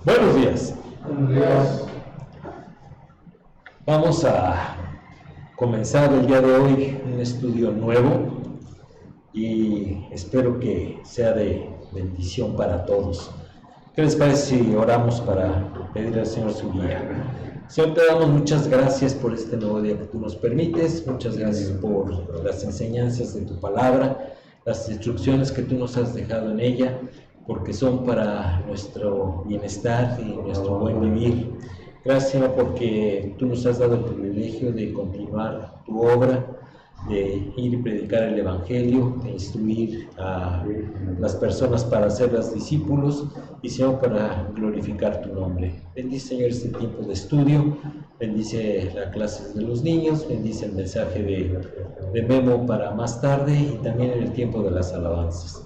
Buenos días. Buenos días. Vamos a comenzar el día de hoy un estudio nuevo y espero que sea de bendición para todos. ¿Qué les parece si oramos para pedirle al Señor su guía? Señor, te damos muchas gracias por este nuevo día que tú nos permites, muchas gracias por las enseñanzas de tu palabra, las instrucciones que tú nos has dejado en ella, porque son para nuestro bienestar y nuestro buen vivir. Gracias, Señor, porque tú nos has dado el privilegio de continuar tu obra, de ir y predicar el Evangelio, de instruir a las personas para hacerlas discípulos y, Señor, para glorificar tu nombre. Bendice, Señor, este tiempo de estudio, bendice las clases de los niños, bendice el mensaje de Memo para más tarde y también en el tiempo de las alabanzas.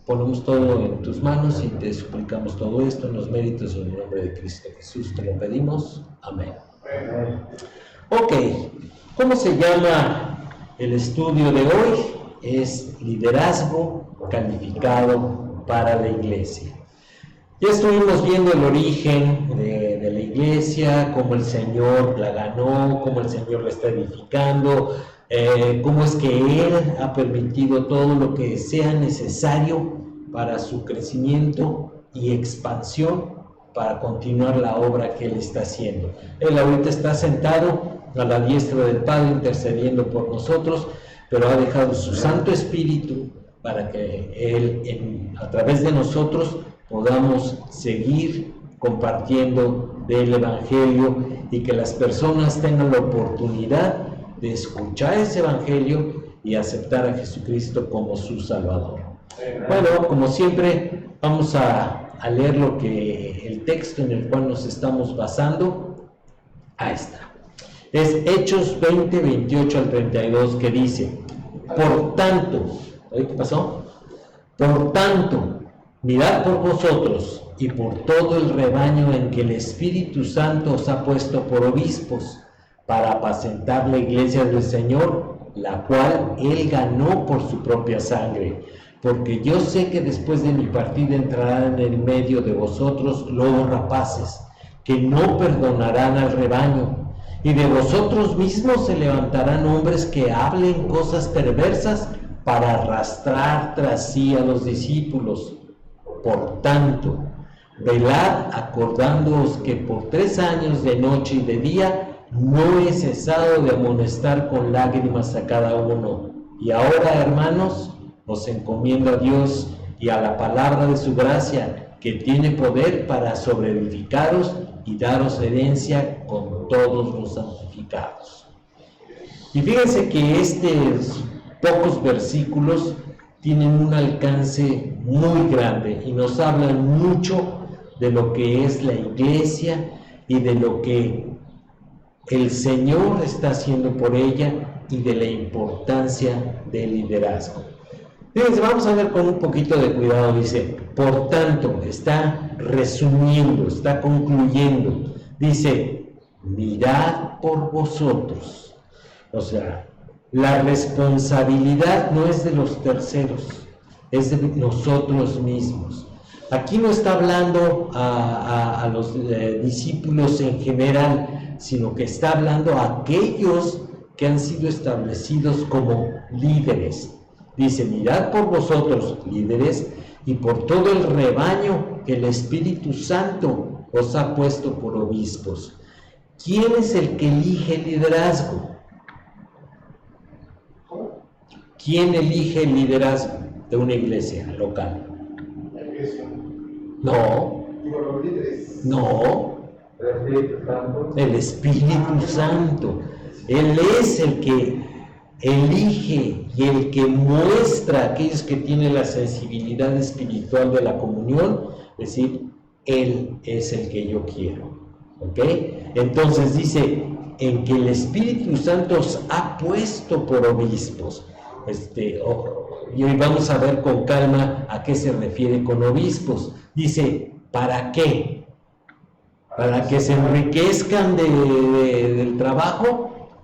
Ponemos todo en tus manos y te suplicamos todo esto en los méritos en el nombre de Cristo Jesús. Te lo pedimos. Amén. Ok, ¿cómo se llama el estudio de hoy? Es liderazgo calificado para la iglesia. Ya estuvimos viendo el origen de la iglesia, cómo el Señor la ganó, cómo el Señor la está edificando, cómo es que Él ha permitido todo lo que sea necesario para su crecimiento y expansión para continuar la obra que Él está haciendo. Él ahorita está sentado a la diestra del Padre intercediendo por nosotros, pero ha dejado su Santo Espíritu para que Él, a través de nosotros, podamos seguir compartiendo del Evangelio y que las personas tengan la oportunidad de escuchar ese Evangelio y aceptar a Jesucristo como su Salvador. Bueno, como siempre, vamos a leer el texto en el cual nos estamos basando. Ahí está. Es Hechos 20, 28 al 32, que dice: por tanto, ¿qué pasó? Por tanto, mirad por vosotros y por todo el rebaño en que el Espíritu Santo os ha puesto por obispos, para apacentar la iglesia del Señor, la cual Él ganó por su propia sangre. Porque yo sé que después de mi partida entrarán en medio de vosotros lobos rapaces, que no perdonarán al rebaño, y de vosotros mismos se levantarán hombres que hablen cosas perversas para arrastrar tras sí a los discípulos. Por tanto, velad, acordándoos que por 3 años de noche y de día no he cesado de amonestar con lágrimas a cada uno. Y ahora, hermanos, os encomiendo a Dios y a la palabra de su gracia, que tiene poder para sobreedificaros y daros herencia con todos los santificados. Y fíjense que estos pocos versículos tienen un alcance muy grande y nos hablan mucho de lo que es la iglesia y de lo que el Señor está haciendo por ella y de la importancia del liderazgo. Fíjense, vamos a ver con un poquito de cuidado. Dice, por tanto, está resumiendo, está concluyendo. Dice, mirad por vosotros. O sea, la responsabilidad no es de los terceros, es de nosotros mismos. Aquí no está hablando a los discípulos en general, sino que está hablando a aquellos que han sido establecidos como líderes. Dice, mirad por vosotros, líderes, y por todo el rebaño que el Espíritu Santo os ha puesto por obispos. ¿Quién es el que elige el liderazgo? ¿Quién elige el liderazgo de una iglesia local? La iglesia. No. Digo, los líderes. No. El Espíritu Santo. El Espíritu Santo. Él es el que elige y el que muestra a aquellos que tienen la sensibilidad espiritual de la comunión, es decir, Él es el que yo quiero. ¿Ok? Entonces dice, en que el Espíritu Santo os ha puesto por obispos. Y hoy vamos a ver con calma a qué se refiere con obispos. Dice, ¿para qué? ¿Para que se enriquezcan del trabajo?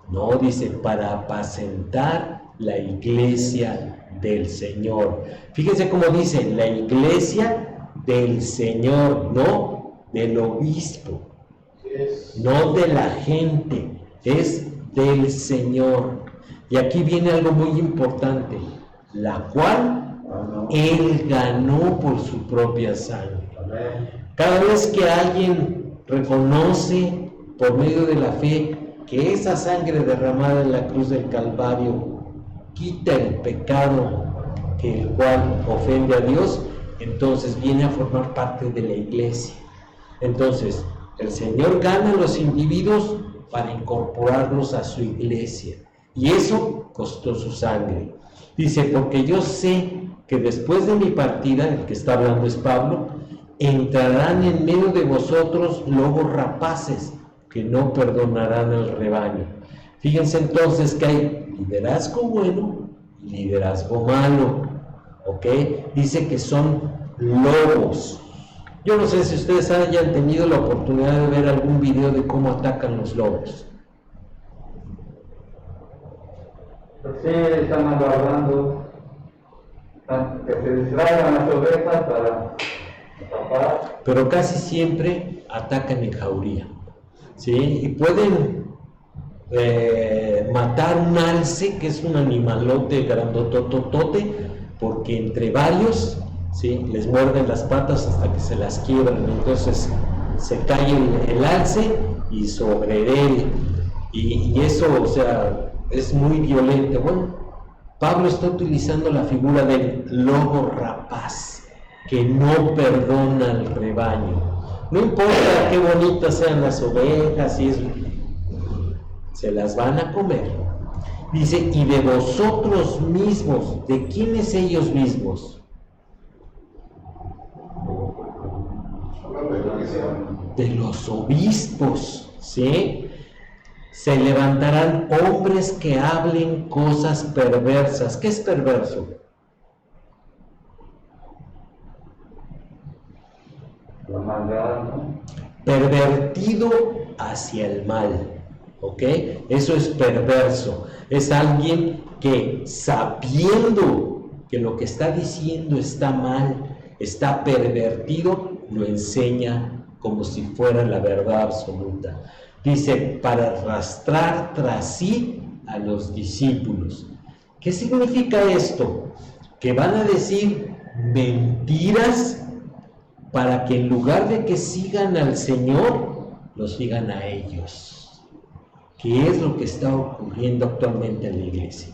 No, dice, para apacentar la iglesia del Señor. Fíjense cómo dice, la iglesia del Señor, no del obispo, Yes. no de la gente, es del Señor. Y aquí viene algo muy importante, la cual Él ganó por su propia sangre. Amén. Cada vez que alguien reconoce por medio de la fe que esa sangre derramada en la cruz del Calvario quita el pecado que el cual ofende a Dios, entonces viene a formar parte de la iglesia. Entonces, el Señor gana a los individuos para incorporarlos a su iglesia. Y eso costó su sangre. Dice, porque yo sé que después de mi partida, el que está hablando es Pablo, entrarán en medio de vosotros lobos rapaces que no perdonarán el rebaño. Fíjense entonces que hay liderazgo bueno y liderazgo malo, ¿ok? Dice que son lobos. Yo no sé si ustedes hayan tenido la oportunidad de ver algún video de cómo atacan los lobos. Pues sí, están agarrando que se distraigan las ovejas para tapar. Pero casi siempre atacan en jauría, ¿sí? Y pueden matar un alce, que es un animalote grandototote, porque entre varios, ¿sí?, les muerden las patas hasta que se las quiebran. Entonces se cae el alce y sobre él, y eso, o sea, es muy violento. Bueno, Pablo está utilizando la figura del lobo rapaz, que no perdona al rebaño. No importa qué bonitas sean las ovejas, y eso, se las van a comer. Dice, y de vosotros mismos, ¿de quiénes ellos mismos? Hablando de la iglesia. De los obispos, ¿sí? Se levantarán hombres que hablen cosas perversas. ¿Qué es perverso? La maldad, ¿no? Pervertido hacia el mal, ¿ok? Eso es perverso. Es alguien que, sabiendo que lo que está diciendo está mal, está pervertido, lo enseña como si fuera la verdad absoluta. Dice, para arrastrar tras sí a los discípulos. ¿Qué significa esto? Que van a decir mentiras para que en lugar de que sigan al Señor, lo sigan a ellos. ¿Qué es lo que está ocurriendo actualmente en la iglesia?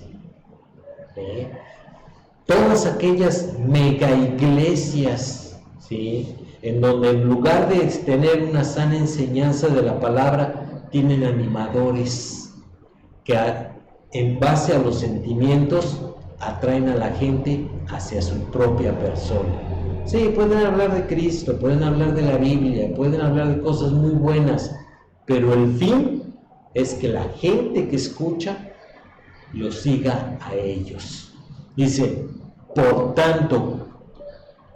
Todas aquellas mega iglesias, ¿sí?, en donde en lugar de tener una sana enseñanza de la palabra, tienen animadores que en base a los sentimientos atraen a la gente hacia su propia persona. Sí, pueden hablar de Cristo, pueden hablar de la Biblia, pueden hablar de cosas muy buenas, pero el fin es que la gente que escucha lo siga a ellos. Dice, por tanto,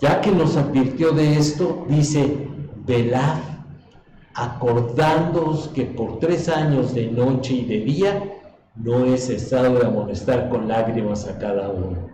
ya que nos advirtió de esto, dice, velad, acordándoos que por 3 años de noche y de día no he cesado de amonestar con lágrimas a cada uno.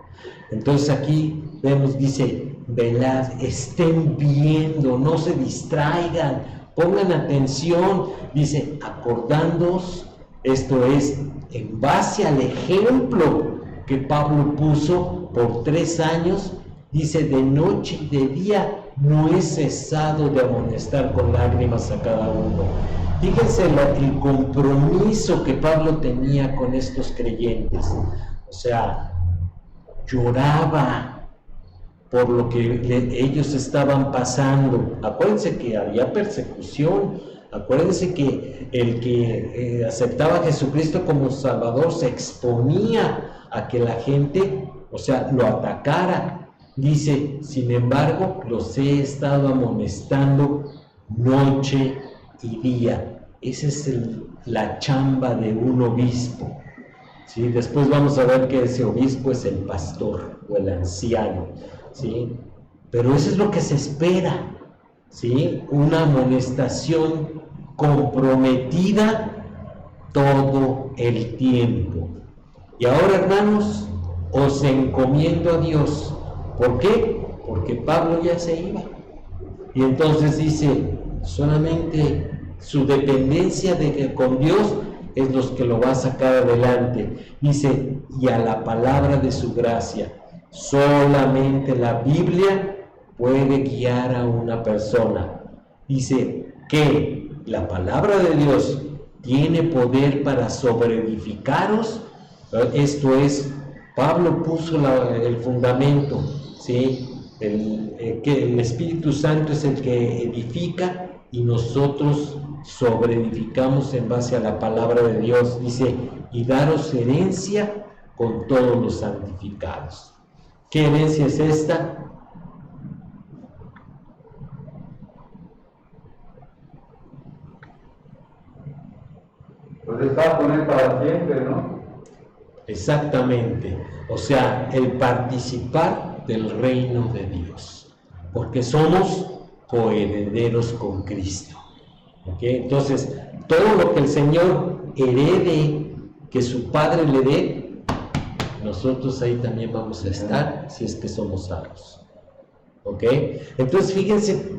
Entonces aquí vemos, dice, velad, estén viendo, no se distraigan, pongan atención. Dice, acordándoos, esto es en base al ejemplo que Pablo puso por 3 años. Dice, de noche y de día no he cesado de amonestar con lágrimas a cada uno. Fíjense el compromiso que Pablo tenía con estos creyentes. O sea, lloraba por lo que ellos estaban pasando. Acuérdense que había persecución. Acuérdense que el que aceptaba a Jesucristo como Salvador se exponía a que la gente, o sea, lo atacara. Dice, sin embargo, los he estado amonestando noche y día. Esa es la chamba de un obispo, ¿sí? Después vamos a ver que ese obispo es el pastor o el anciano, ¿sí? Pero eso es lo que se espera, ¿sí? Una amonestación comprometida todo el tiempo. Y ahora, hermanos, os encomiendo a Dios. ¿Por qué? Porque Pablo ya se iba. Y entonces dice, Solamente su dependencia con Dios es lo que lo va a sacar adelante. Dice, y a la palabra de su gracia. Solamente la Biblia puede guiar a una persona. Dice que la palabra de Dios tiene poder para sobreedificaros. Esto es, Pablo puso el fundamento, ¿sí? Que el Espíritu Santo es el que edifica y nosotros sobreedificamos en base a la palabra de Dios. Dice, y daros herencia con todos los santificados. ¿Qué herencia es esta? Pues está con él para siempre, ¿no? Exactamente. O sea, el participar del reino de Dios. Porque somos coherederos con Cristo. ¿Okay? Entonces, todo lo que el Señor herede, que su Padre le dé, nosotros ahí también vamos a estar, si es que somos salvos. ¿Ok? Entonces, fíjense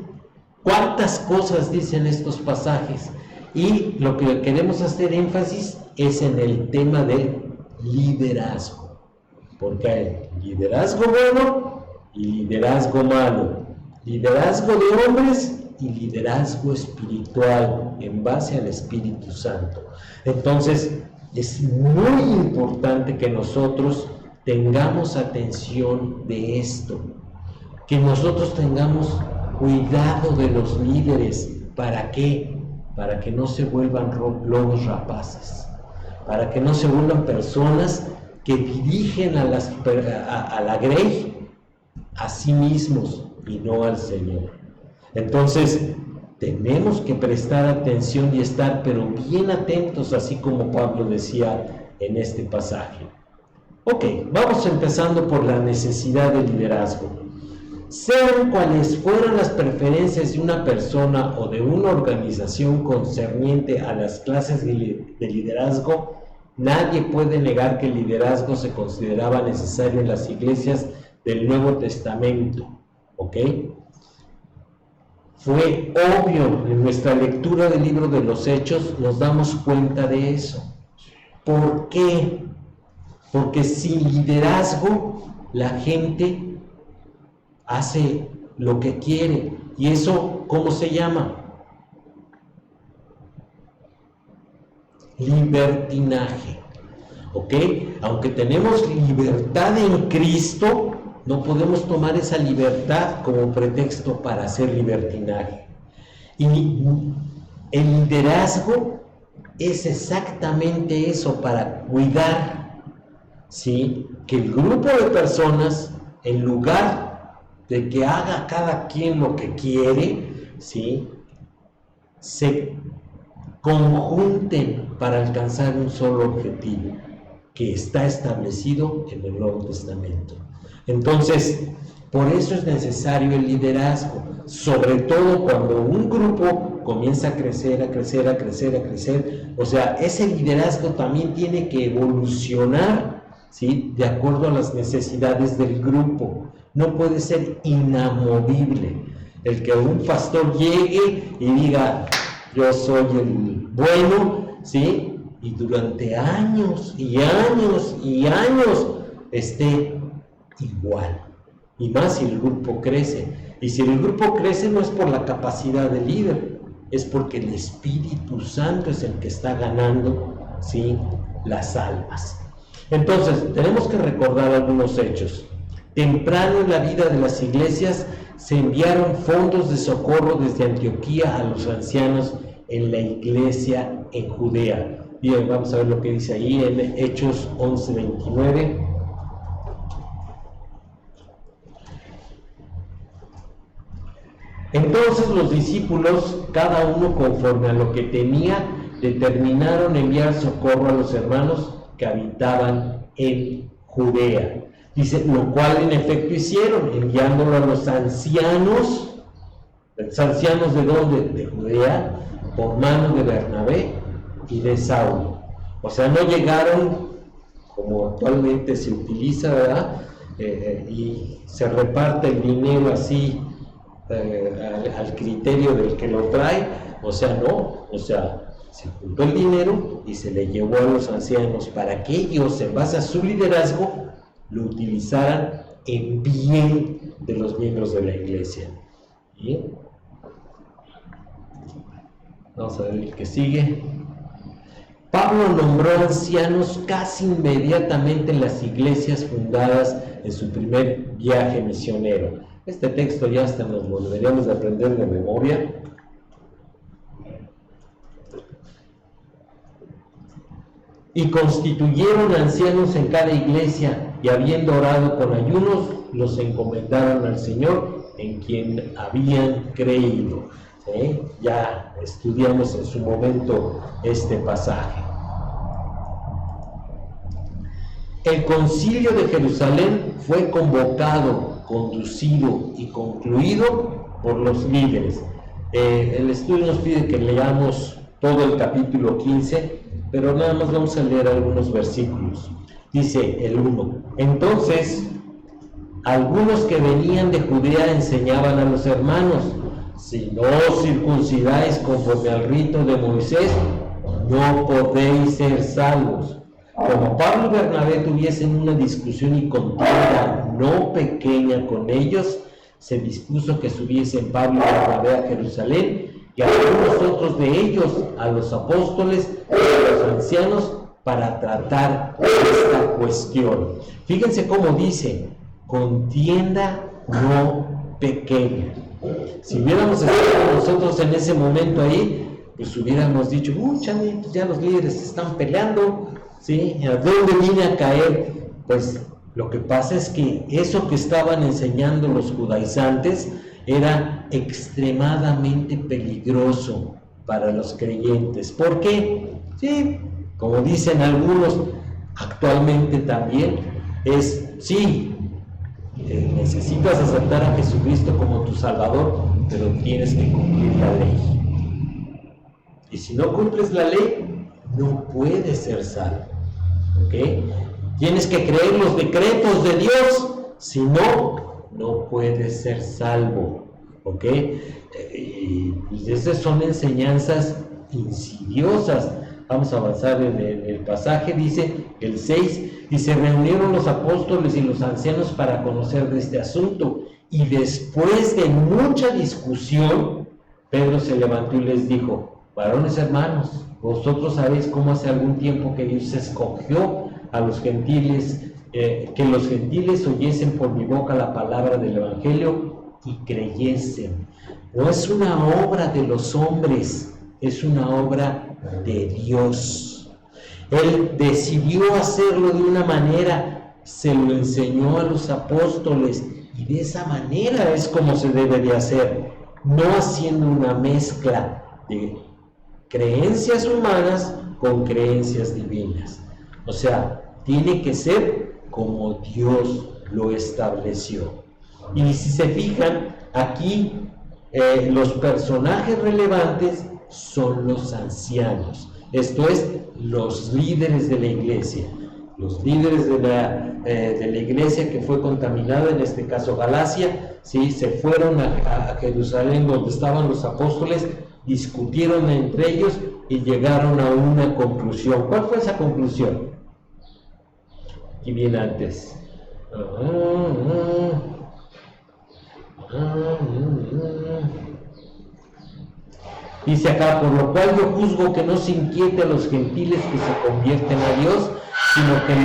cuántas cosas dicen estos pasajes. Y lo que queremos hacer énfasis es en el tema del liderazgo. Porque hay liderazgo bueno y liderazgo malo. Liderazgo de hombres y liderazgo espiritual en base al Espíritu Santo. Entonces, es muy importante que nosotros tengamos atención de esto, que nosotros tengamos cuidado de los líderes. ¿Para qué? Para que no se vuelvan lobos rapaces, para que no se vuelvan personas que dirigen a la grey a sí mismos y no al Señor. Entonces, tenemos que prestar atención y estar pero bien atentos, así como Pablo decía en este pasaje. Ok, vamos empezando por la necesidad de liderazgo. Sean cuales fueran las preferencias de una persona o de una organización concerniente a las clases de liderazgo, nadie puede negar que el liderazgo se consideraba necesario en las iglesias del Nuevo Testamento. ¿Ok? Fue obvio, en nuestra lectura del libro de los Hechos nos damos cuenta de eso. ¿Por qué? Porque sin liderazgo la gente hace lo que quiere. ¿Y eso cómo se llama? Libertinaje. ¿Ok? Aunque tenemos libertad en Cristo, no podemos tomar esa libertad como pretexto para hacer libertinaje. Y el liderazgo es exactamente eso, para cuidar, ¿sí?, que el grupo de personas, en lugar de que haga cada quien lo que quiere, ¿sí?, se conjunten para alcanzar un solo objetivo que está establecido en el Nuevo Testamento. Entonces, por eso es necesario el liderazgo, sobre todo cuando un grupo comienza a crecer, a crecer, a crecer, a crecer. O sea, ese liderazgo también tiene que evolucionar, ¿sí?, de acuerdo a las necesidades del grupo. No puede ser inamovible el que un pastor llegue y diga, yo soy el bueno, ¿sí?, y durante años y años y años esté igual. Y más si el grupo crece. Y si el grupo crece no es por la capacidad del líder, es porque el Espíritu Santo es el que está ganando, ¿sí?, las almas. Entonces, tenemos que recordar algunos hechos. Temprano en la vida de las iglesias se enviaron fondos de socorro desde Antioquía a los ancianos en la iglesia en Judea. Bien, vamos a ver lo que dice ahí en Hechos 11:29. Entonces los discípulos, cada uno conforme a lo que tenía, determinaron enviar socorro a los hermanos que habitaban en Judea. Dice, lo cual en efecto hicieron, enviándolo a los ancianos. ¿Los ancianos de dónde? De Judea, por mano de Bernabé y de Saulo. O sea, no llegaron como actualmente se utiliza, ¿verdad? Y se reparte el dinero así al criterio del que lo trae, o sea, no, o sea, se juntó el dinero y se le llevó a los ancianos para que ellos, en base a su liderazgo, lo utilizaran en bien de los miembros de la iglesia. ¿Sí? Vamos a ver el que sigue. Pablo nombró ancianos casi inmediatamente en las iglesias fundadas en su primer viaje misionero. Este texto ya hasta nos lo deberíamos de aprender de memoria. Y constituyeron ancianos en cada iglesia, y habiendo orado con ayunos, los encomendaron al Señor, en quien habían creído. ¿Sí? Ya estudiamos en su momento este pasaje. El concilio de Jerusalén fue convocado, conducido y concluido por los líderes. El estudio nos pide que leamos todo el capítulo 15, pero nada más vamos a leer algunos versículos. Dice el 1: Entonces, algunos que venían de Judea enseñaban a los hermanos: si no os circuncidáis conforme al rito de Moisés, no podéis ser salvos. Como Pablo y Bernabé tuviesen una discusión y contienda no pequeña con ellos, se dispuso que subiesen Pablo y Bernabé a Jerusalén, y algunos otros de ellos a los apóstoles y a los ancianos para tratar esta cuestión. Fíjense cómo dice: contienda no pequeña. Si hubiéramos estado nosotros en ese momento ahí, pues hubiéramos dicho: chale, pues ya los líderes están peleando, ¿sí? ¿A dónde vine a caer? Pues lo que pasa es que eso que estaban enseñando los judaizantes era extremadamente peligroso para los creyentes. ¿Por qué? Sí, como dicen algunos actualmente también, necesitas aceptar a Jesucristo como tu Salvador, pero tienes que cumplir la ley. Y si no cumples la ley, no puedes ser salvo. ¿Ok? Tienes que creer los decretos de Dios, si no, no puedes ser salvo. ¿Ok? Y pues esas son enseñanzas insidiosas. Vamos a avanzar en el pasaje. Dice el 6, dice: reunieron los apóstoles y los ancianos para conocer de este asunto, y después de mucha discusión, Pedro se levantó y les dijo: varones hermanos, vosotros sabéis cómo hace algún tiempo que Dios escogió a los gentiles, que los gentiles oyesen por mi boca la palabra del evangelio y creyesen. No es una obra de los hombres, es una obra de Dios. Él decidió hacerlo de una manera, se lo enseñó a los apóstoles, y de esa manera es como se debe de hacer, no haciendo una mezcla de creencias humanas con creencias divinas. O sea, tiene que ser como Dios lo estableció. Y si se fijan, aquí los personajes relevantes son los ancianos, esto es, los líderes de la iglesia. Los líderes de la iglesia que fue contaminada, en este caso Galacia, ¿sí? Se fueron a Jerusalén, donde estaban los apóstoles, discutieron entre ellos y llegaron a una conclusión. ¿Cuál fue esa conclusión? Aquí viene antes. Dice acá: por lo cual yo juzgo que no se inquiete a los gentiles que se convierten a Dios, sino que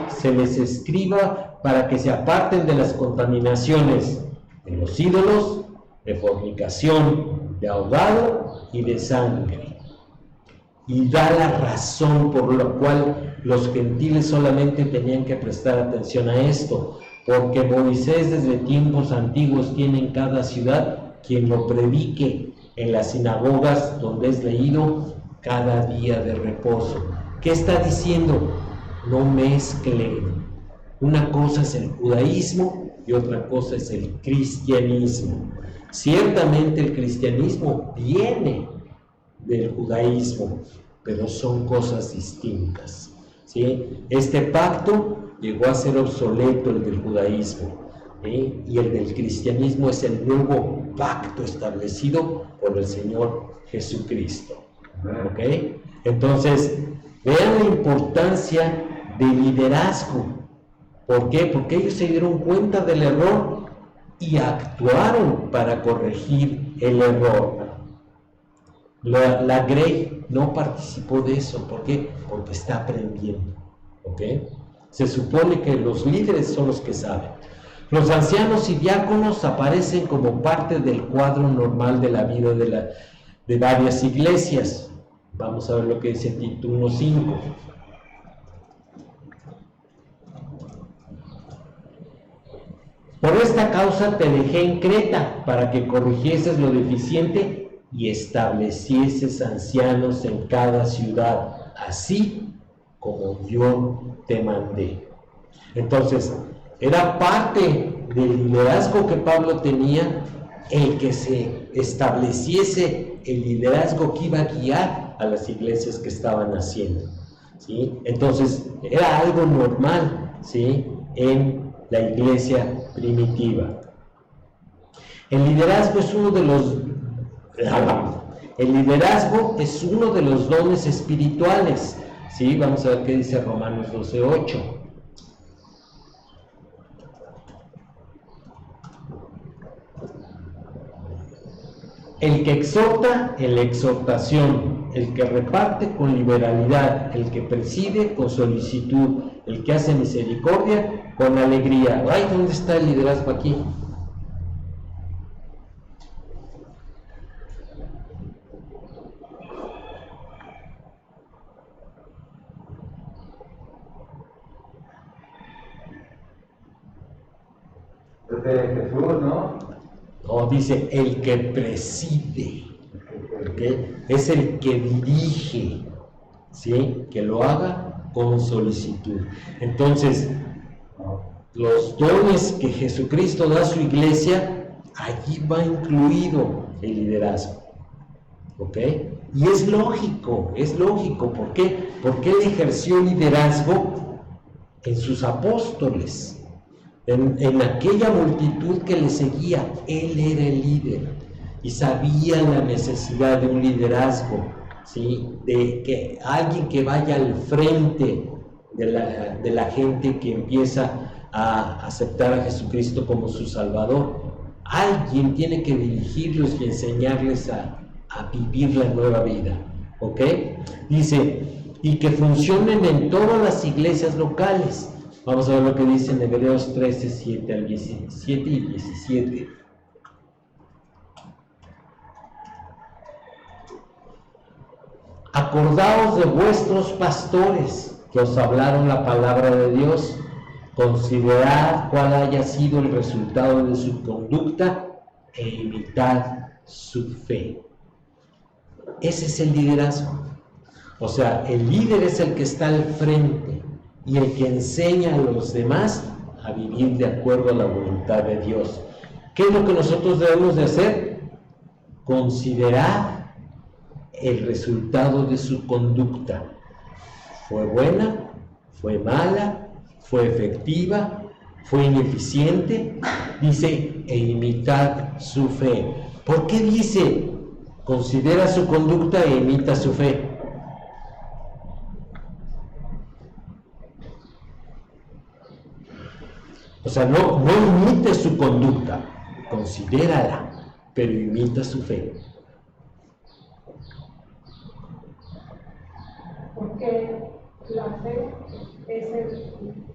se les escriba para que se aparten de las contaminaciones de los ídolos, de fornicación, de ahogado y de sangre. Y da la razón por la cual los gentiles solamente tenían que prestar atención a esto, porque Moisés desde tiempos antiguos tiene en cada ciudad quien lo predique en las sinagogas, donde es leído cada día de reposo. ¿Qué está diciendo? No mezclen. Una cosa es el judaísmo y otra cosa es el cristianismo. Ciertamente el cristianismo viene del judaísmo, pero son cosas distintas, ¿sí? Este pacto llegó a ser obsoleto, el del judaísmo. Y el del cristianismo es el nuevo pacto establecido por el Señor Jesucristo. ¿Ok? Entonces, vean la importancia del liderazgo. ¿Por qué? Porque ellos se dieron cuenta del error y actuaron para corregir el error. La Grey no participó de eso. ¿Por qué? Porque está aprendiendo. ¿Ok? Se supone que los líderes son los que saben. Los ancianos y diáconos aparecen como parte del cuadro normal de la vida de varias iglesias. Vamos a ver lo que dice Tito 1:5. Por esta causa te dejé en Creta, para que corrigieses lo deficiente y establecieses ancianos en cada ciudad, así como yo te mandé. Entonces, era parte del liderazgo que Pablo tenía el que se estableciese el liderazgo que iba a guiar a las iglesias que estaban haciendo, ¿sí? Entonces, era algo normal, ¿sí?, en la iglesia primitiva. El liderazgo es uno de los dones espirituales, ¿sí? Vamos a ver qué dice Romanos 12:8. El que exhorta en la exhortación, el que reparte con liberalidad, el que preside con solicitud, el que hace misericordia con alegría. Ay, ¿dónde está el liderazgo aquí? Desde Jesús, ¿no? No, dice el que preside, ¿okay? Es el que dirige, ¿sí? Que lo haga con solicitud. Entonces, los dones que Jesucristo da a su iglesia, allí va incluido el liderazgo, ¿ok? Y es lógico, ¿por qué? Porque él ejerció liderazgo en sus apóstoles. En aquella multitud que le seguía, él era el líder y sabía la necesidad de un liderazgo, ¿sí? De que alguien que vaya al frente de la gente que empieza a aceptar a Jesucristo como su Salvador. Alguien tiene que dirigirlos y enseñarles a vivir la nueva vida, ¿ok? Dice, y que funcionen en todas las iglesias locales. Vamos a ver lo que dice en Hebreos 13, 7 al 17 y 17. Acordaos de vuestros pastores que os hablaron la palabra de Dios. Considerad cuál haya sido el resultado de su conducta e imitad su fe. Ese es el liderazgo. O sea, el líder es el que está al frente y el que enseña a los demás a vivir de acuerdo a la voluntad de Dios. ¿Qué es lo que nosotros debemos de hacer? Considerar el resultado de su conducta. ¿Fue buena? ¿Fue mala? ¿Fue efectiva? ¿Fue ineficiente? Dice, e imitad su fe. ¿Por qué dice, considera su conducta e imita su fe? O sea, no imite su conducta, considérala, pero imita su fe. Porque la fe es el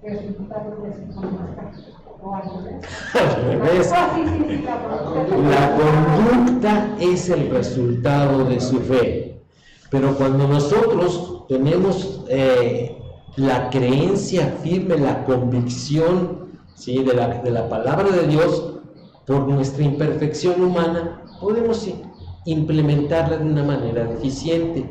resultado de su conducta, o al revés. Al revés. La conducta es el resultado de su fe. Pero cuando nosotros tenemos la creencia firme, la convicción, ¿sí?, de la palabra de Dios, por nuestra imperfección humana, podemos implementarla de una manera deficiente.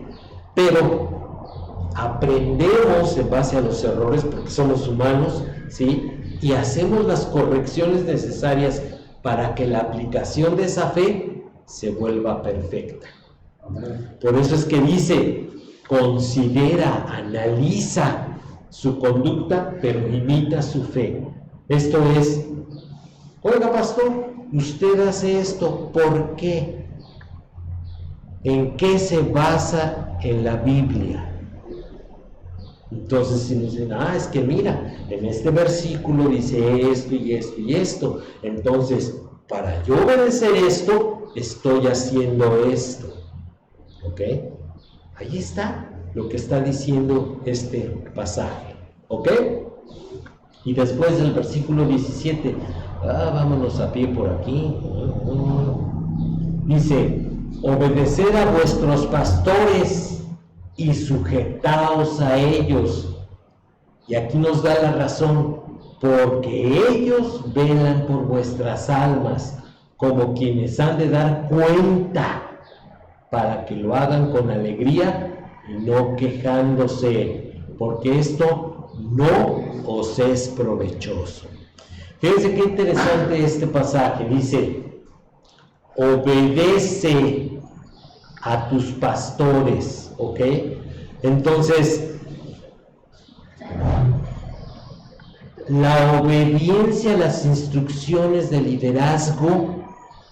Pero aprendemos en base a los errores, porque somos humanos, ¿sí?, y hacemos las correcciones necesarias para que la aplicación de esa fe se vuelva perfecta. Por eso es que dice, considera, analiza su conducta, pero imita su fe. Esto es, Oiga, pastor, usted hace esto, ¿por qué? ¿En qué se basa en la Biblia? Entonces, si nos dicen, es que mira, en este versículo dice esto y esto y esto, entonces, para yo obedecer esto, estoy haciendo esto. ¿Ok? Ahí está lo que está diciendo este pasaje. ¿Ok? Y después del versículo 17, vámonos a pie por aquí. Dice, obedeced a vuestros pastores y sujetaos a ellos. Y aquí nos da la razón, porque ellos velan por vuestras almas, como quienes han de dar cuenta, para que lo hagan con alegría y no quejándose, porque esto no os es provechoso. Fíjense qué interesante este pasaje. Dice, obedece a tus pastores, ¿ok? Entonces, la obediencia a las instrucciones de liderazgo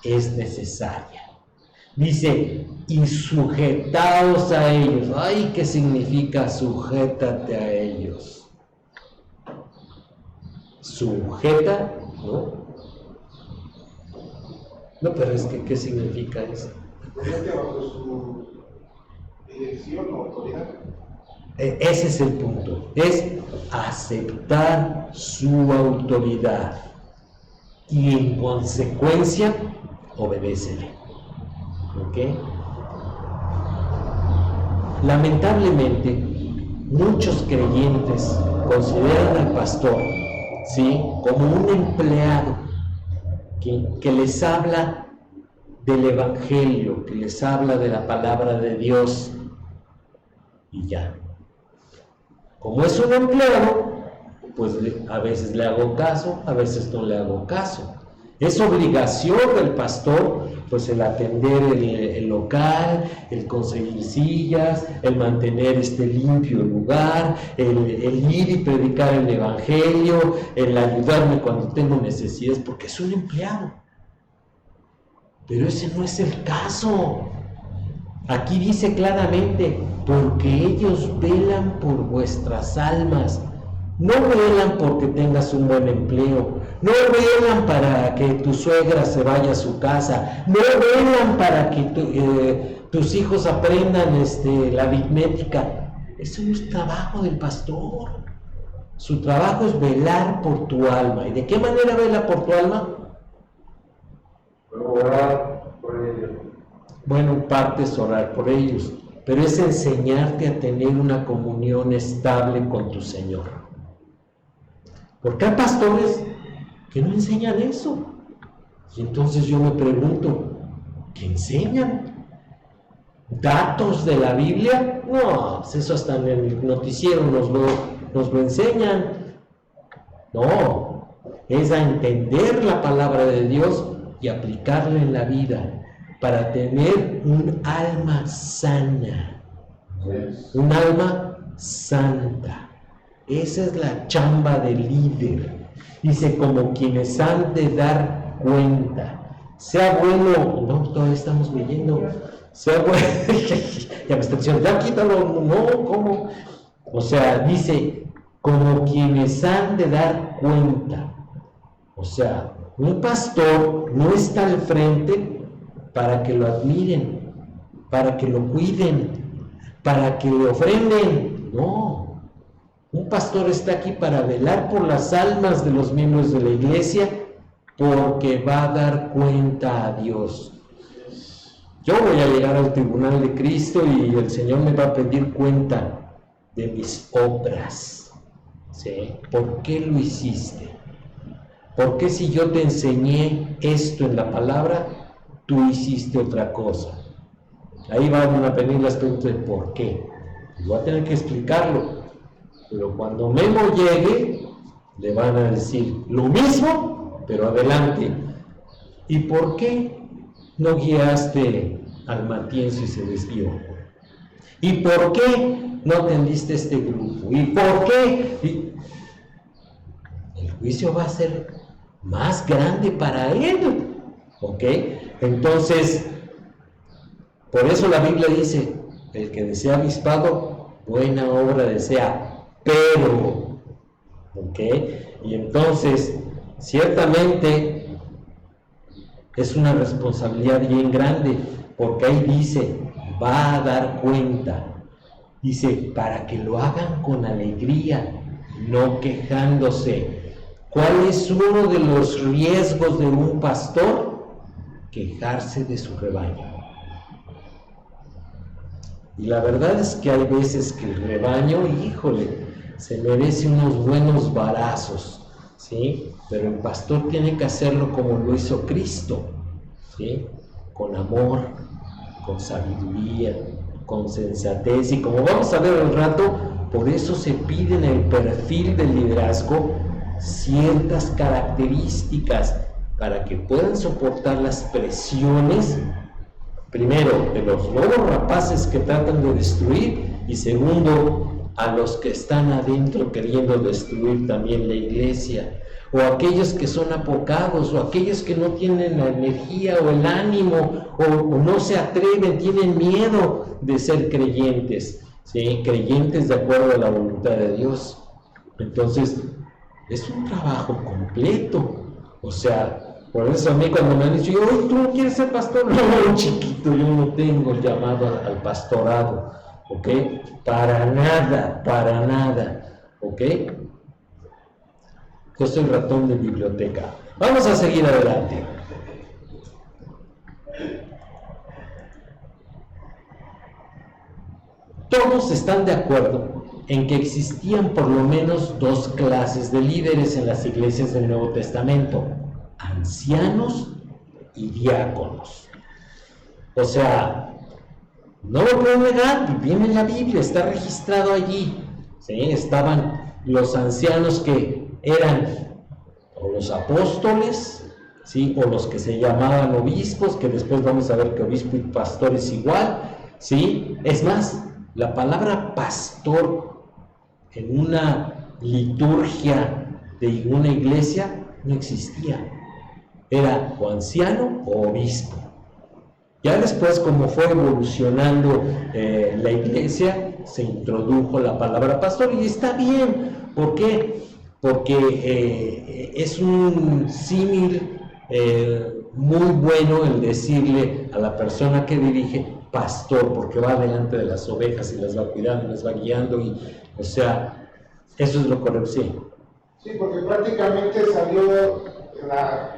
es necesaria. Dice, y sujetaos a ellos. Ay, ¿qué significa sujétate a ellos? Sujeta, ¿no? No, pero es que, ¿qué significa eso? Ponerte bajo su dirección o autoridad. Ese es el punto, es aceptar su autoridad y en consecuencia obedécele. ¿Ok? Lamentablemente, muchos creyentes consideran al pastor, ¿sí?, como un empleado que les habla del evangelio, que les habla de la palabra de Dios y ya. Como es un empleado, pues a veces le hago caso, a veces no le hago caso. Es obligación del pastor, pues el atender el local, el conseguir sillas, el mantener limpio el lugar, el ir y predicar el evangelio, el ayudarme cuando tengo necesidades, porque es un empleado. Pero ese no es el caso. Aquí dice claramente, porque ellos velan por vuestras almas. No velan porque tengas un buen empleo, no velan para que tu suegra se vaya a su casa, no velan para que tus hijos aprendan la aritmética. Eso no es trabajo del pastor. Su trabajo es velar por tu alma. ¿Y de qué manera vela por tu alma? Orar por ellos. Bueno, parte es orar por ellos, pero es enseñarte a tener una comunión estable con tu Señor. Porque hay pastores que no enseñan eso. Y entonces yo me pregunto, ¿qué enseñan? ¿Datos de la Biblia? No, pues eso hasta en el noticiero nos lo enseñan. No, es a entender la palabra de Dios y aplicarla en la vida para tener un alma sana, un alma santa. Esa es la chamba del líder. Dice, como quienes han de dar cuenta. Sea bueno, no, todavía estamos leyendo. Sea bueno, ya me está diciendo, ya quítalo, no, ¿cómo? O sea, dice, como quienes han de dar cuenta. O sea, un pastor no está al frente para que lo admiren, para que lo cuiden, para que le ofrenden. No. Un pastor está aquí para velar por las almas de los miembros de la iglesia, porque va a dar cuenta a Dios. Yo voy a llegar al tribunal de Cristo y el Señor me va a pedir cuenta de mis obras. ¿Sí? ¿Por qué lo hiciste? ¿Por qué si yo te enseñé esto en la palabra, tú hiciste otra cosa? Ahí van a venir las preguntas de por qué. Voy a tener que explicarlo. Pero cuando Memo llegue, le van a decir lo mismo, pero adelante. ¿Y por qué no guiaste al matienzo y se desvió? ¿Y por qué no atendiste este grupo? ¿Y por qué? El juicio va a ser más grande para él. ¿Ok? Entonces, por eso la Biblia dice, el que desea obispado, buena obra desea, pero, ¿ok? Y entonces, ciertamente, es una responsabilidad bien grande, porque ahí dice, va a dar cuenta. Dice, para que lo hagan con alegría, no quejándose. ¿Cuál es uno de los riesgos de un pastor? Quejarse de su rebaño. Y la verdad es que hay veces que el rebaño, híjole, se merece unos buenos varazos, ¿sí? Pero el pastor tiene que hacerlo como lo hizo Cristo, ¿sí? Con amor, con sabiduría, con sensatez, y como vamos a ver al rato, por eso se pide en el perfil del liderazgo ciertas características para que puedan soportar las presiones, primero, de los lobos rapaces que tratan de destruir, y segundo, a los que están adentro queriendo destruir también la iglesia, o aquellos que son apocados, o aquellos que no tienen la energía o el ánimo, o no se atreven, tienen miedo de ser creyentes, ¿sí? Creyentes de acuerdo a la voluntad de Dios. Entonces, es un trabajo completo. O sea, por eso a mí cuando me han dicho, oye, ¿tú no quieres ser pastor? No, chiquito, yo no tengo el llamado al pastorado, ¿ok? Para nada, ¿ok? Yo soy ratón de biblioteca. Vamos a seguir adelante. Todos están de acuerdo en que existían por lo menos dos clases de líderes en las iglesias del Nuevo Testamento: ancianos y diáconos. O sea, no lo puedo negar, viene en la Biblia, está registrado allí, ¿sí? Estaban los ancianos que eran o los apóstoles, ¿sí? O los que se llamaban obispos, que después vamos a ver que obispo y pastor es igual, ¿sí? Es más, la palabra pastor en una liturgia de una iglesia no existía. Era o anciano o obispo. Ya después, como fue evolucionando la iglesia, se introdujo la palabra pastor, y está bien. ¿Por qué? Porque es un símil muy bueno el decirle a la persona que dirige pastor, porque va delante de las ovejas y las va cuidando, las va guiando, y, o sea, eso es lo correcto, sí. Sí, porque prácticamente salió, o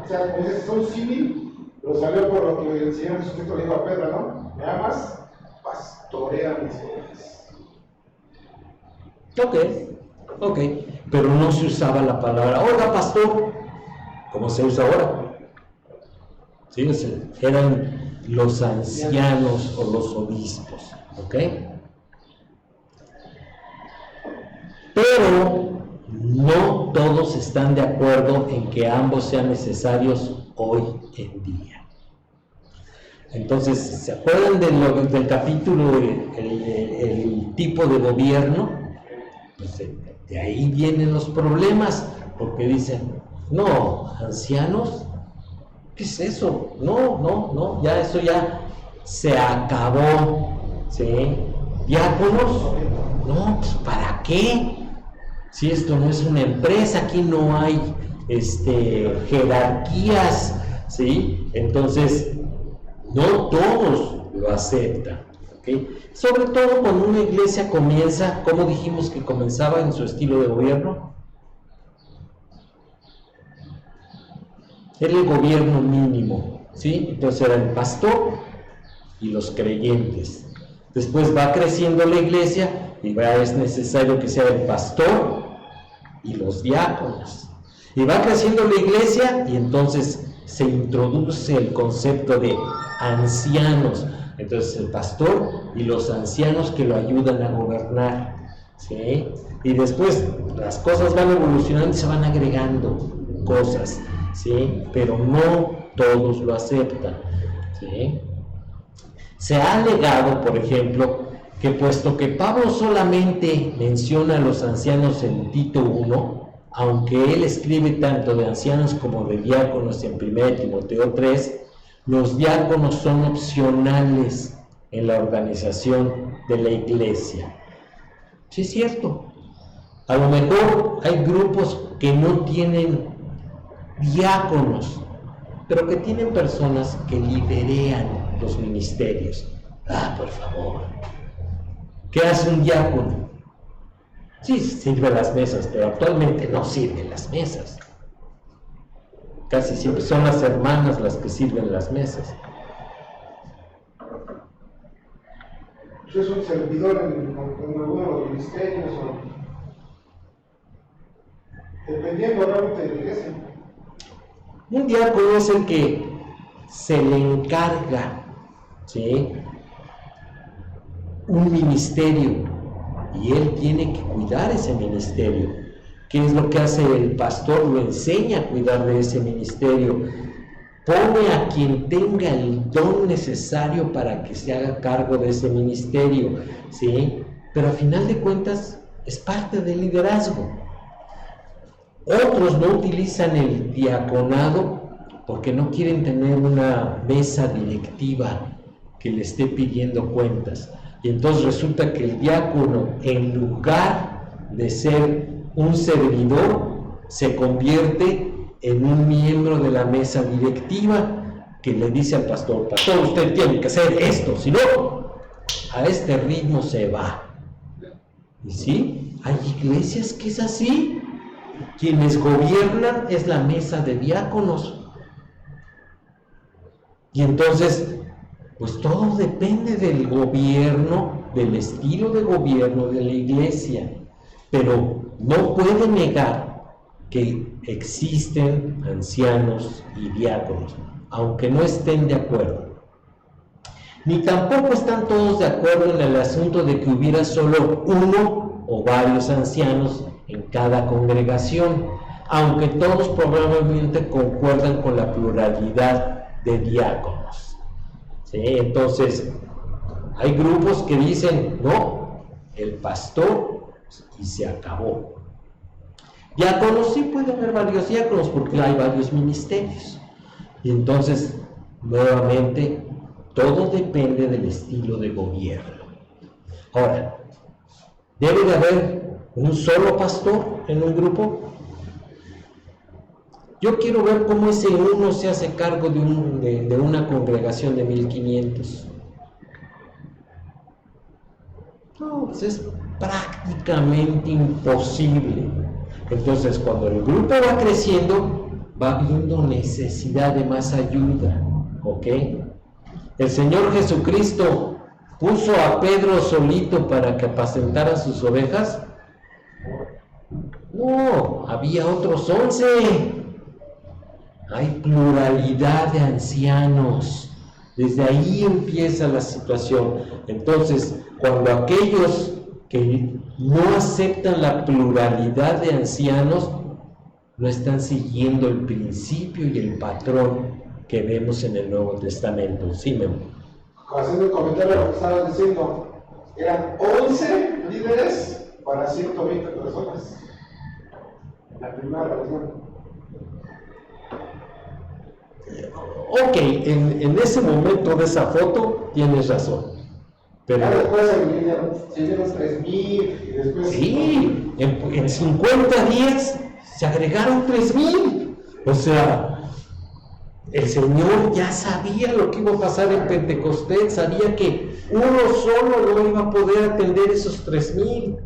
sea, es un símil, pero salió por lo que el Señor Jesucristo le dijo a Pedro, ¿no? Me amas, pastorea mis ovejas. Ok, pero no se usaba la palabra, oiga, pastor, como se usa ahora. Sí, o sea, eran los ancianos o los obispos, ¿ok? Pero no todos están de acuerdo en que ambos sean necesarios hoy en día. Entonces, ¿se acuerdan del capítulo, el tipo de gobierno? Pues de ahí vienen los problemas, porque dicen, no, ancianos, ¿qué es eso? No, ya eso ya se acabó, ¿sí? Diáconos, no, pues ¿para qué? Si esto no es una empresa, aquí no hay jerarquías, ¿sí? Entonces, no todos lo aceptan, ¿ok? Sobre todo cuando una iglesia comienza, ¿cómo dijimos que comenzaba en su estilo de gobierno? Era el gobierno mínimo, ¿sí? Entonces era el pastor y los creyentes. Después va creciendo la iglesia y es necesario que sea el pastor y los diáconos. Y va creciendo la iglesia y entonces se introduce el concepto de ancianos. Entonces el pastor y los ancianos que lo ayudan a gobernar, ¿sí? Y después las cosas van evolucionando y se van agregando cosas, ¿sí? Pero no todos lo aceptan, ¿sí? Se ha alegado, por ejemplo, que puesto que Pablo solamente menciona a los ancianos en Tito 1, aunque él escribe tanto de ancianos como de diáconos en 1 Timoteo 3, los diáconos son opcionales en la organización de la iglesia. Sí, es cierto. A lo mejor hay grupos que no tienen diáconos, pero que tienen personas que liderean los ministerios. Por favor. ¿Qué hace un diácono? Sí, sirve las mesas, pero actualmente no sirven las mesas. Casi siempre son las hermanas las que sirven las mesas. ¿Es un servidor en alguno de los ministerios o dependiendo realmente de la iglesia? Un diácono es el que se le encarga, ¿sí?, un ministerio, y él tiene que cuidar ese ministerio. ¿Qué es lo que hace el pastor? Lo enseña a cuidar de ese ministerio. Pone a quien tenga el don necesario para que se haga cargo de ese ministerio, ¿sí? Pero a final de cuentas es parte del liderazgo. Otros no utilizan el diaconado porque no quieren tener una mesa directiva que le esté pidiendo cuentas. Y entonces resulta que el diácono, en lugar de ser un servidor, se convierte en un miembro de la mesa directiva que le dice al pastor: pastor, usted tiene que hacer esto, si no, a este ritmo se va. Y sí, hay iglesias que es así. Quienes gobiernan es la mesa de diáconos. Y entonces, pues todo depende del gobierno, del estilo de gobierno de la iglesia. Pero no puede negar que existen ancianos y diáconos, aunque no estén de acuerdo. Ni tampoco están todos de acuerdo en el asunto de que hubiera solo uno o varios ancianos en cada congregación, aunque todos probablemente concuerdan con la pluralidad de diáconos. ¿Sí? Entonces, hay grupos que dicen: no, el pastor, y se acabó. Diáconos, sí puede haber varios diáconos porque hay varios ministerios. Y entonces, nuevamente, todo depende del estilo de gobierno. Ahora, ¿debe de haber un solo pastor en un grupo? Yo quiero ver cómo ese uno se hace cargo de una congregación de 1500. No, pues es prácticamente imposible. Entonces, cuando el grupo va creciendo, va habiendo necesidad de más ayuda, ¿ok? El Señor Jesucristo puso a Pedro solito para que apacentara sus ovejas. No, había otros 11. Hay pluralidad de ancianos. Desde ahí empieza la situación. Entonces, cuando aquellos que no aceptan la pluralidad de ancianos no están siguiendo el principio y el patrón que vemos en el Nuevo Testamento. Sí, Memo. Haciendo el comentario de lo que estabas diciendo, eran 11 líderes para 120 personas. La primera reunión. Ok, en ese momento de esa foto tienes razón. Pero después se vinieron 3000 y después. Sí, en 50 días se agregaron 3000. O sea, el Señor ya sabía lo que iba a pasar en Pentecostés, sabía que uno solo no iba a poder atender esos 3000.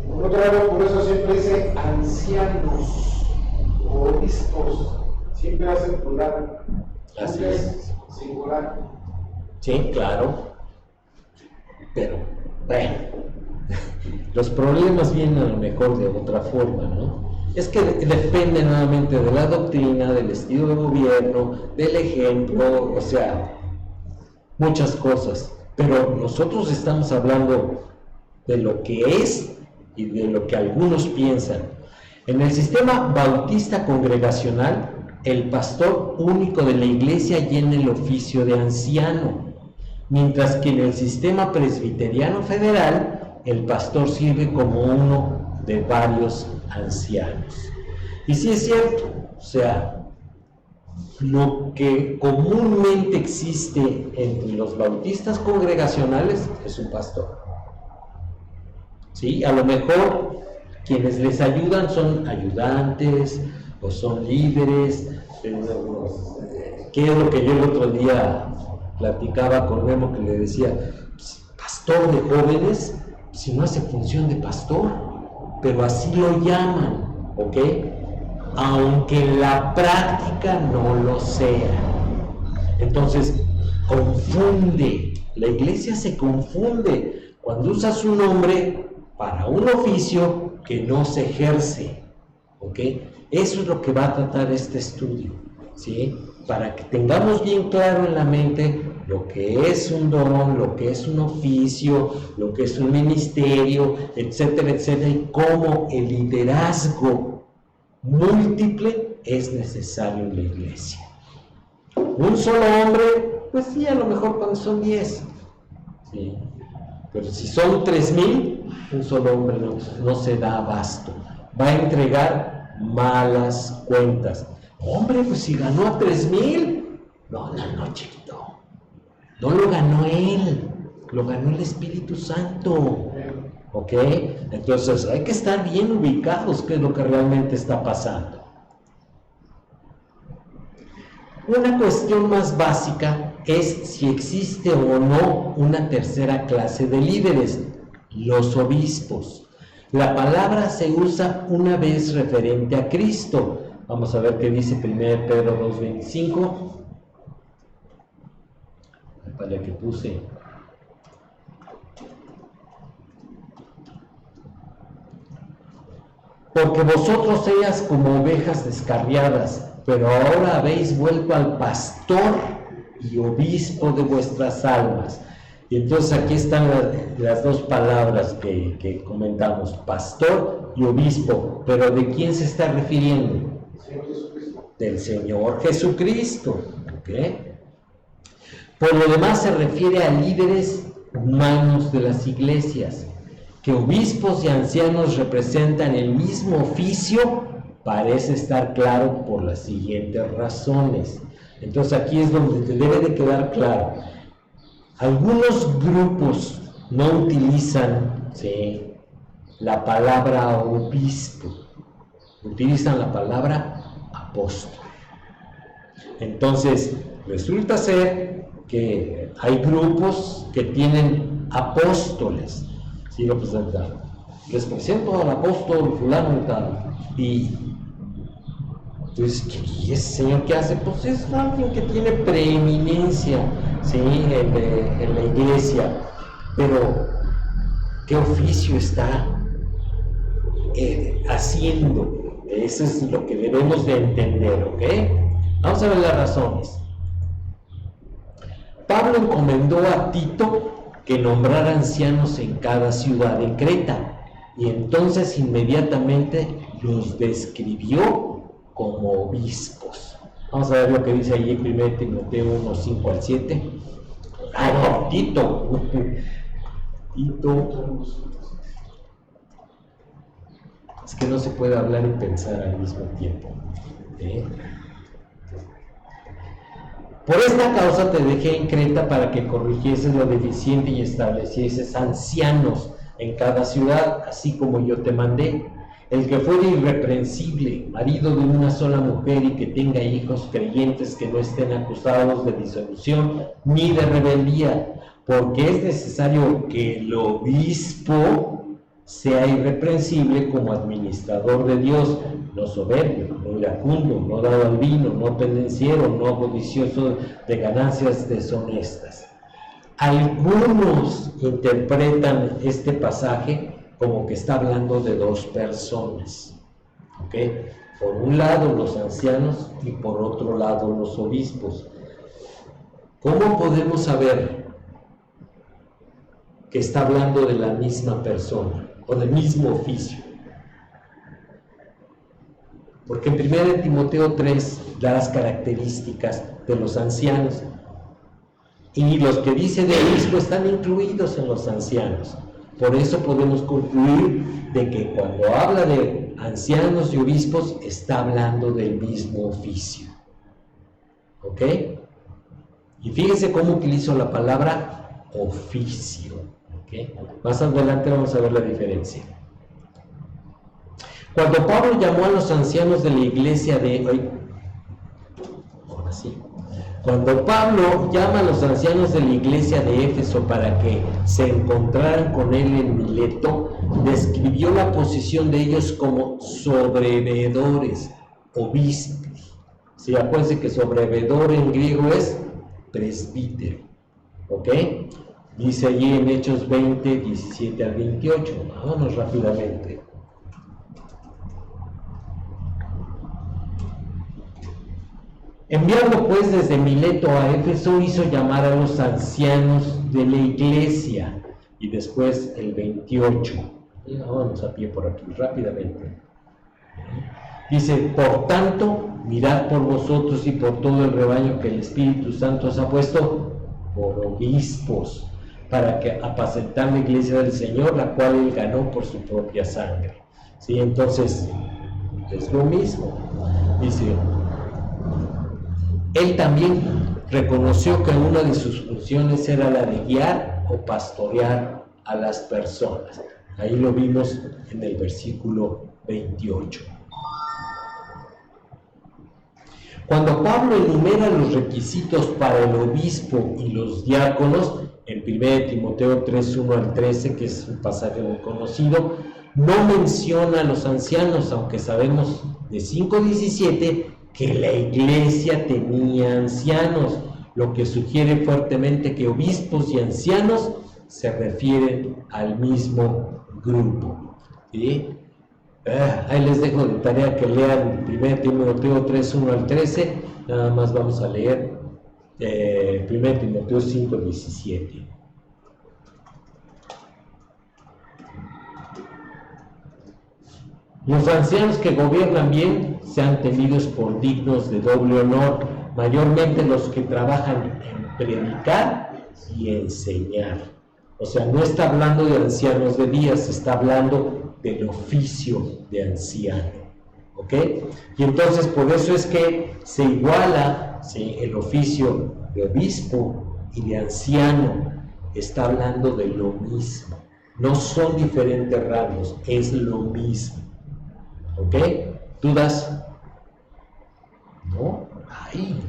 Por eso siempre dice ancianos o obispos. Siempre hace plural. Así es. Singular. Sí, claro. Pero, bueno, los problemas vienen a lo mejor de otra forma, ¿no? Es que depende nuevamente de la doctrina, del estilo de gobierno, del ejemplo, o sea, muchas cosas. Pero nosotros estamos hablando de lo que es y de lo que algunos piensan. En el sistema bautista congregacional, el pastor único de la iglesia llena el oficio de anciano, mientras que en el sistema presbiteriano federal, el pastor sirve como uno de varios ancianos. Y sí es cierto, o sea, lo que comúnmente existe entre los bautistas congregacionales es un pastor. ¿Sí? A lo mejor quienes les ayudan son ayudantes o son líderes. ¿Qué es lo que yo el otro día platicaba con Memo, que le decía? Pastor de jóvenes, si no hace función de pastor, pero así lo llaman, ¿ok? Aunque en la práctica no lo sea. Entonces, confunde, la iglesia se confunde cuando usas un nombre para un oficio que no se ejerce, ¿ok? Eso es lo que va a tratar este estudio, ¿sí? Para que tengamos bien claro en la mente lo que es un don, lo que es un oficio, lo que es un ministerio, etcétera, etcétera, y cómo el liderazgo múltiple es necesario en la iglesia. Un solo hombre, pues sí, a lo mejor cuando son 10, ¿sí? Pero si son 3,000, un solo hombre no se da abasto, va a entregar malas cuentas. Hombre, pues si ganó a 3,000, no, chiquito, no lo ganó él, lo ganó el Espíritu Santo, ¿ok? Entonces hay que estar bien ubicados qué es lo que realmente está pasando. Una cuestión más básica es si existe o no una tercera clase de líderes, los obispos. La palabra se usa una vez referente a Cristo. Vamos a ver qué dice 1 Pedro 2:25. Para que puse. Porque vosotros ellas como ovejas descarriadas, pero ahora habéis vuelto al pastor y obispo de vuestras almas. Y entonces aquí están las dos palabras que comentamos, pastor y obispo. Pero ¿de quién se está refiriendo? Del Señor Jesucristo. ¿Okay? Por lo demás se refiere a líderes humanos de las iglesias, que obispos y ancianos representan el mismo oficio, parece estar claro por las siguientes razones. Entonces aquí es donde te debe de quedar claro. Algunos grupos no utilizan, ¿sí?, la palabra obispo, utilizan la palabra apóstol. Entonces, resulta ser que hay grupos que tienen apóstoles, ¿sí? Lo presentan. Les presento al apóstol fulano y tal. Y entonces, ¿y ese señor qué hace? Pues es alguien que tiene preeminencia, ¿sí?, en la iglesia. Pero, ¿qué oficio está haciendo? Eso es lo que debemos de entender, ¿ok? Vamos a ver las razones. Pablo encomendó a Tito que nombrara ancianos en cada ciudad en Creta, y entonces inmediatamente los describió como obispos. Vamos a ver lo que dice allí en 1 Timoteo 1:5-7. Ah, no, Tito. Tito. Es que no se puede hablar y pensar al mismo tiempo. Por esta causa te dejé en Creta para que corrigieses lo deficiente y establecieses ancianos en cada ciudad, así como yo te mandé. El que fuere irreprensible, marido de una sola mujer y que tenga hijos creyentes que no estén acusados de disolución ni de rebeldía, porque es necesario que el obispo sea irreprensible como administrador de Dios, no soberbio, no iracundo, no dado al vino, no pendenciero, no codicioso de ganancias deshonestas. Algunos interpretan este pasaje como que está hablando de dos personas, ¿ok? Por un lado los ancianos y por otro lado los obispos. ¿Cómo podemos saber que está hablando de la misma persona o del mismo oficio? Porque en 1 Timoteo 3 da las características de los ancianos, y los que dice de obispo están incluidos en los ancianos. Por eso podemos concluir de que cuando habla de ancianos y obispos, está hablando del mismo oficio. ¿Ok? Y fíjense cómo utilizo la palabra oficio. ¿Ok? Más adelante vamos a ver la diferencia. Cuando Pablo llamó a los ancianos de la iglesia de... Ahora sí. Cuando Pablo llama a los ancianos de la iglesia de Éfeso para que se encontraran con él en Mileto, describió la posición de ellos como sobreveedores, obispos. Sí, acuérdense que sobreveedor en griego es presbítero. ¿Ok? Dice allí en Hechos 20, 17 al 28. Vámonos rápidamente. Enviando pues desde Mileto a Éfeso, hizo llamar a los ancianos de la iglesia. Y después el 28. Vamos a pie por aquí, rápidamente. Dice, por tanto, mirad por vosotros y por todo el rebaño que el Espíritu Santo os ha puesto por obispos, para que apacentar la iglesia del Señor, la cual él ganó por su propia sangre. ¿Sí? Entonces, es lo mismo. Dice, él también reconoció que una de sus funciones era la de guiar o pastorear a las personas. Ahí lo vimos en el versículo 28. Cuando Pablo enumera los requisitos para el obispo y los diáconos, en 1 Timoteo 3, 1 al 13, que es un pasaje muy conocido, no menciona a los ancianos, aunque sabemos de 5:17 que la iglesia tenía ancianos, lo que sugiere fuertemente que obispos y ancianos se refieren al mismo grupo. ¿Sí? Ahí les dejo de tarea que lean 1 Timoteo 3, 1 al 13, nada más vamos a leer 1 Timoteo 5, 17. Los ancianos que gobiernan bien sean tenidos por dignos de doble honor, mayormente los que trabajan en predicar y enseñar. O sea, no está hablando de ancianos de días, está hablando del oficio de anciano. ¿Ok? Y entonces por eso es que se iguala, ¿sí?, el oficio de obispo y de anciano. Está hablando de lo mismo. No son diferentes rangos, es lo mismo. ¿Ok? ¿Dudas? ¿No? Ahí.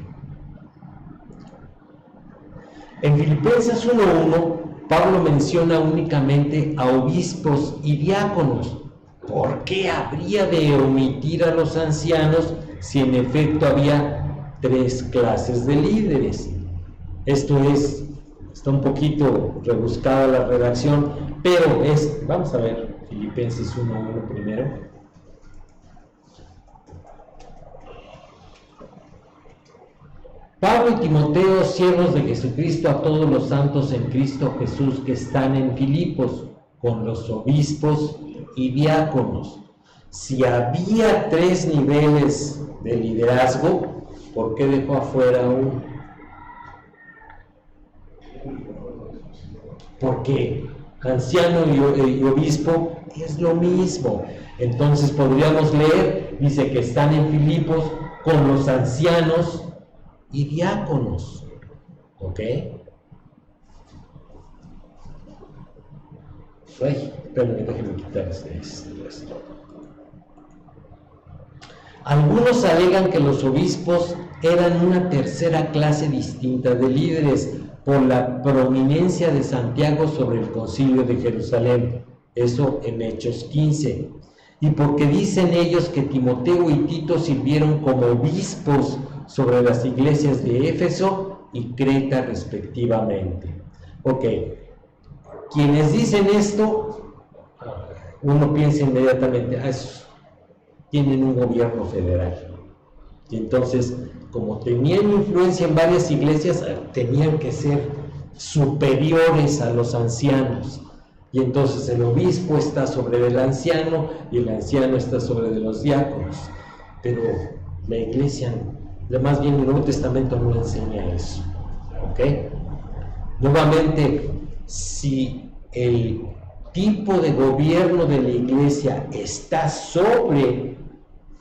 En Filipenses 1:1, Pablo menciona únicamente a obispos y diáconos. ¿Por qué habría de omitir a los ancianos si en efecto había 3 clases de líderes? Esto está un poquito rebuscada la redacción, pero vamos a ver Filipenses 1:1 primero. Pablo y Timoteo, siervos de Jesucristo, a todos los santos en Cristo Jesús que están en Filipos, con los obispos y diáconos. Si había 3 niveles de liderazgo, ¿por qué dejó afuera uno? Porque anciano y obispo es lo mismo. Entonces podríamos leer, dice que están en Filipos con los ancianos y diáconos. ¿Ok? Ay, espérenme, déjenme quitar esto. Algunos alegan que los obispos eran una tercera clase distinta de líderes por la prominencia de Santiago sobre el concilio de Jerusalén. Eso en Hechos 15. Y porque dicen ellos que Timoteo y Tito sirvieron como obispos sobre las iglesias de Éfeso y Creta respectivamente. Ok, quienes dicen esto, uno piensa inmediatamente, tienen un gobierno federal. Y entonces, como tenían influencia en varias iglesias, tenían que ser superiores a los ancianos. Y entonces el obispo está sobre el anciano y el anciano está sobre de los diáconos. Pero la iglesia, más bien el Nuevo Testamento no enseña eso. ¿Ok? Nuevamente, si el tipo de gobierno de la iglesia está sobre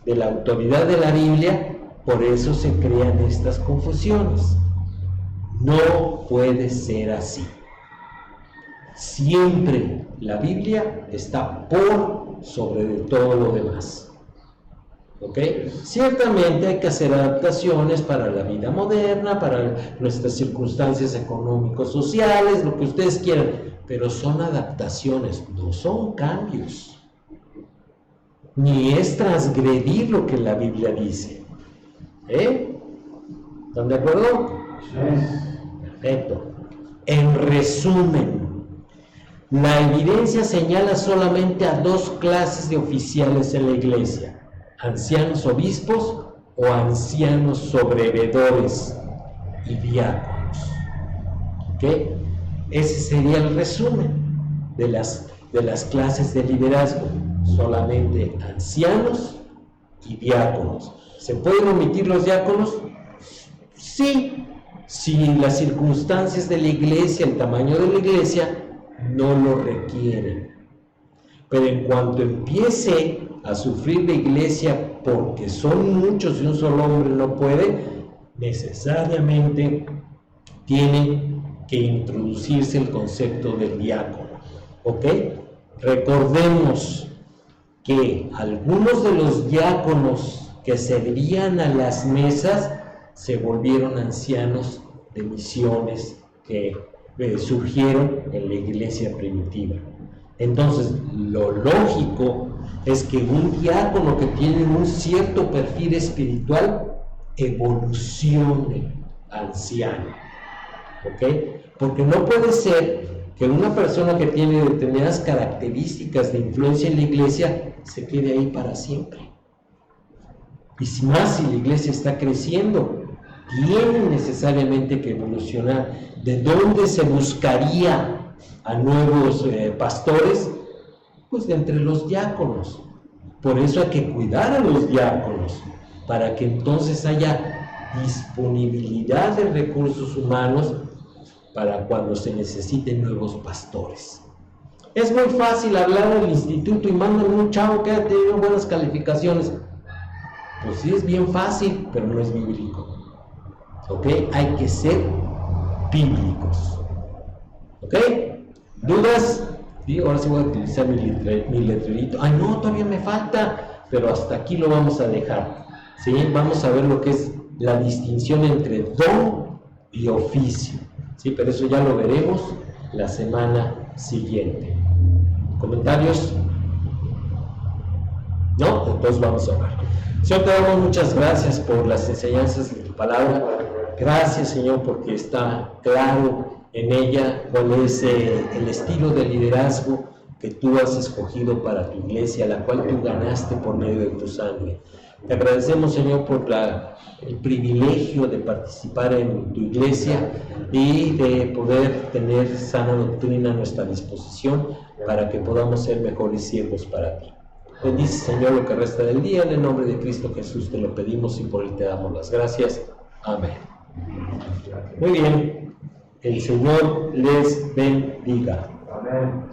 de la autoridad de la Biblia, por eso se crean estas confusiones. No puede ser así. Siempre la Biblia está por sobre de todo lo demás. ¿Ok? Ciertamente hay que hacer adaptaciones para la vida moderna, para nuestras circunstancias económicos, sociales, lo que ustedes quieran, pero son adaptaciones, no son cambios. Ni es transgredir lo que la Biblia dice. ¿Están de acuerdo? Perfecto. En resumen, la evidencia señala solamente a dos clases de oficiales en la iglesia: ancianos obispos o ancianos sobrevedores y diáconos. ¿Ok? Ese sería el resumen de las clases de liderazgo: solamente ancianos y diáconos. ¿Se pueden omitir los diáconos? Sí, si las circunstancias de la iglesia, el tamaño de la iglesia, no lo requieren. Pero en cuanto empiece a sufrir la iglesia porque son muchos y un solo hombre no puede, necesariamente tiene que introducirse el concepto del diácono. ¿Ok? Recordemos que algunos de los diáconos que servían a las mesas se volvieron ancianos de misiones que surgieron en la iglesia primitiva. Entonces, lo lógico es que un diácono que tiene un cierto perfil espiritual evolucione a anciano. ¿Ok? Porque no puede ser que una persona que tiene determinadas características de influencia en la iglesia se quede ahí para siempre. Y si más, si la iglesia está creciendo, tiene necesariamente que evolucionar. ¿De dónde se buscaría a nuevos pastores? Pues de entre los diáconos. Por eso hay que cuidar a los diáconos, para que entonces haya disponibilidad de recursos humanos para cuando se necesiten nuevos pastores. Es muy fácil hablar en el instituto y mandan un chavo que ha tenido buenas calificaciones. Pues sí, es bien fácil, pero no es bíblico. ¿Ok? Hay que ser bíblicos. ¿Ok? ¿Dudas? Sí, ahora sí voy a utilizar mi letrerito. Ay, no, todavía me falta, pero hasta aquí lo vamos a dejar. ¿Sí? Vamos a ver lo que es la distinción entre don y oficio. Sí, pero eso ya lo veremos la semana siguiente. ¿Comentarios? ¿No? Entonces vamos a orar. Señor, te damos muchas gracias por las enseñanzas de tu palabra. Gracias, Señor, porque está claro en ella cuál es el estilo de liderazgo que tú has escogido para tu iglesia, la cual tú ganaste por medio de tu sangre. Te agradecemos, Señor, por el privilegio de participar en tu iglesia y de poder tener sana doctrina a nuestra disposición para que podamos ser mejores siervos para ti. Bendice, Señor, lo que resta del día. En el nombre de Cristo Jesús te lo pedimos y por él te damos las gracias. Amén. Muy bien. El Señor les bendiga. Amén.